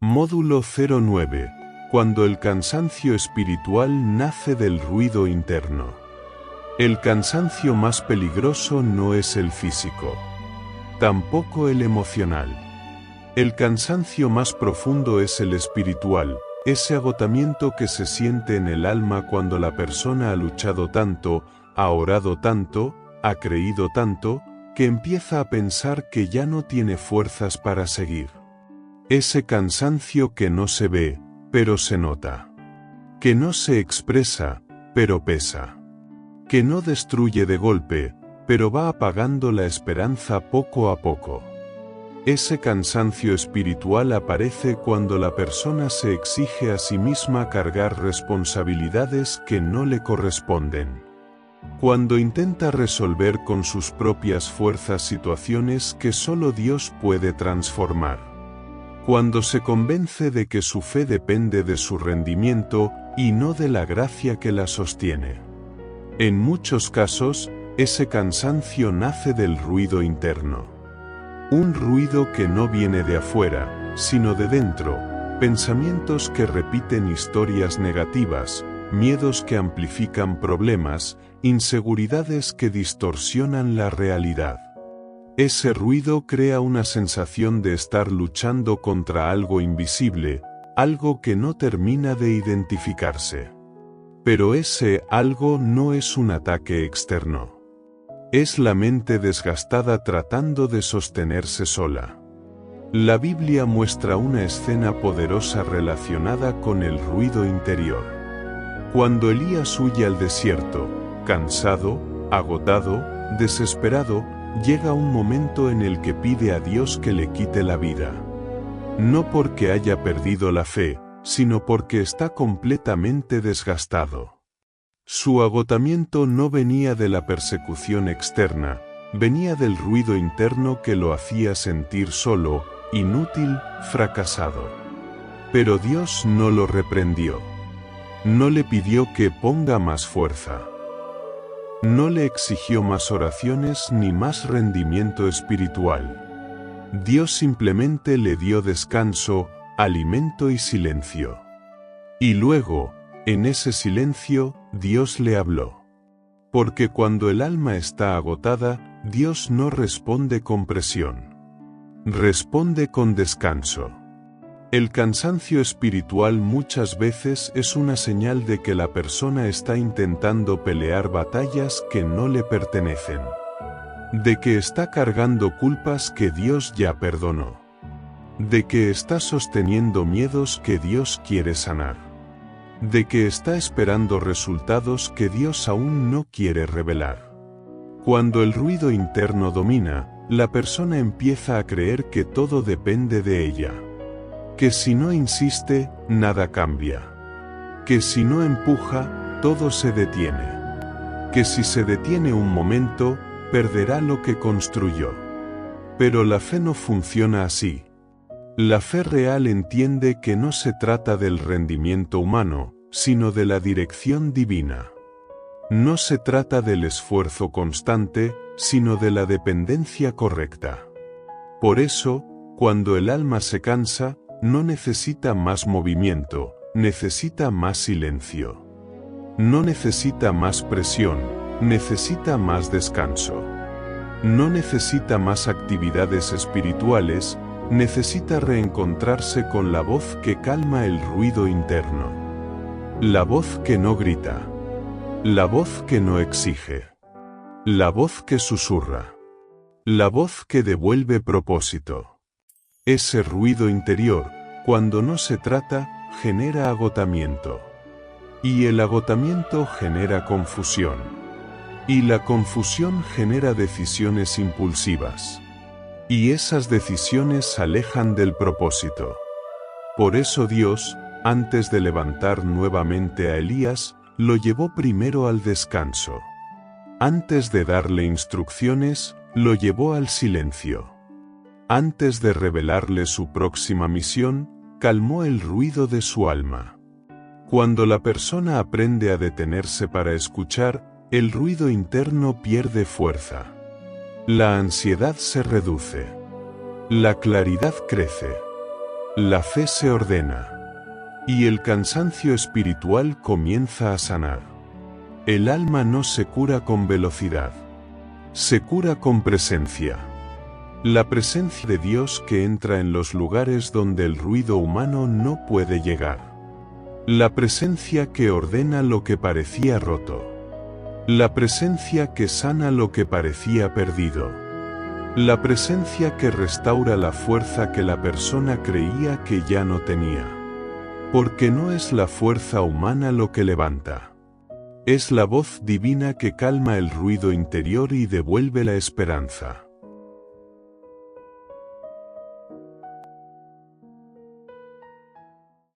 Módulo 09. Cuando el cansancio espiritual nace del ruido interno. El cansancio más peligroso no es el físico. Tampoco el emocional. El cansancio más profundo es el espiritual, ese agotamiento que se siente en el alma cuando la persona ha luchado tanto, ha orado tanto, ha creído tanto, que empieza a pensar que ya no tiene fuerzas para seguir. Ese cansancio que no se ve, pero se nota. Que no se expresa, pero pesa. Que no destruye de golpe, pero va apagando la esperanza poco a poco. Ese cansancio espiritual aparece cuando la persona se exige a sí misma cargar responsabilidades que no le corresponden. Cuando intenta resolver con sus propias fuerzas situaciones que solo Dios puede transformar. Cuando se convence de que su fe depende de su rendimiento y no de la gracia que la sostiene. En muchos casos, ese cansancio nace del ruido interno. Un ruido que no viene de afuera, sino de dentro, pensamientos que repiten historias negativas, miedos que amplifican problemas, inseguridades que distorsionan la realidad. Ese ruido crea una sensación de estar luchando contra algo invisible, algo que no termina de identificarse. Pero ese algo no es un ataque externo. Es la mente desgastada tratando de sostenerse sola. La Biblia muestra una escena poderosa relacionada con el ruido interior. Cuando Elías huye al desierto, cansado, agotado, desesperado, llega un momento en el que pide a Dios que le quite la vida. No porque haya perdido la fe, sino porque está completamente desgastado. Su agotamiento no venía de la persecución externa, venía del ruido interno que lo hacía sentir solo, inútil, fracasado. Pero Dios no lo reprendió. No le pidió que ponga más fuerza. No le exigió más oraciones ni más rendimiento espiritual. Dios simplemente le dio descanso, alimento y silencio. Y luego, en ese silencio, Dios le habló. Porque cuando el alma está agotada, Dios no responde con presión. Responde con descanso. El cansancio espiritual muchas veces es una señal de que la persona está intentando pelear batallas que no le pertenecen. De que está cargando culpas que Dios ya perdonó. De que está sosteniendo miedos que Dios quiere sanar. De que está esperando resultados que Dios aún no quiere revelar. Cuando el ruido interno domina, la persona empieza a creer que todo depende de ella. Que si no insiste, nada cambia. Que si no empuja, todo se detiene. Que si se detiene un momento, perderá lo que construyó. Pero la fe no funciona así. La fe real entiende que no se trata del rendimiento humano, sino de la dirección divina. No se trata del esfuerzo constante, sino de la dependencia correcta. Por eso, cuando el alma se cansa, no necesita más movimiento, necesita más silencio. No necesita más presión, necesita más descanso. No necesita más actividades espirituales, necesita reencontrarse con la voz que calma el ruido interno. La voz que no grita. La voz que no exige. La voz que susurra. La voz que devuelve propósito. Ese ruido interior, cuando no se trata, genera agotamiento. Y el agotamiento genera confusión. Y la confusión genera decisiones impulsivas. Y esas decisiones alejan del propósito. Por eso Dios, antes de levantar nuevamente a Elías, lo llevó primero al descanso. Antes de darle instrucciones, lo llevó al silencio. Antes de revelarle su próxima misión, calmó el ruido de su alma. Cuando la persona aprende a detenerse para escuchar, el ruido interno pierde fuerza. La ansiedad se reduce. La claridad crece. La fe se ordena. Y el cansancio espiritual comienza a sanar. El alma no se cura con velocidad. Se cura con presencia. La presencia de Dios que entra en los lugares donde el ruido humano no puede llegar. La presencia que ordena lo que parecía roto. La presencia que sana lo que parecía perdido. La presencia que restaura la fuerza que la persona creía que ya no tenía. Porque no es la fuerza humana lo que levanta. Es la voz divina que calma el ruido interior y devuelve la esperanza.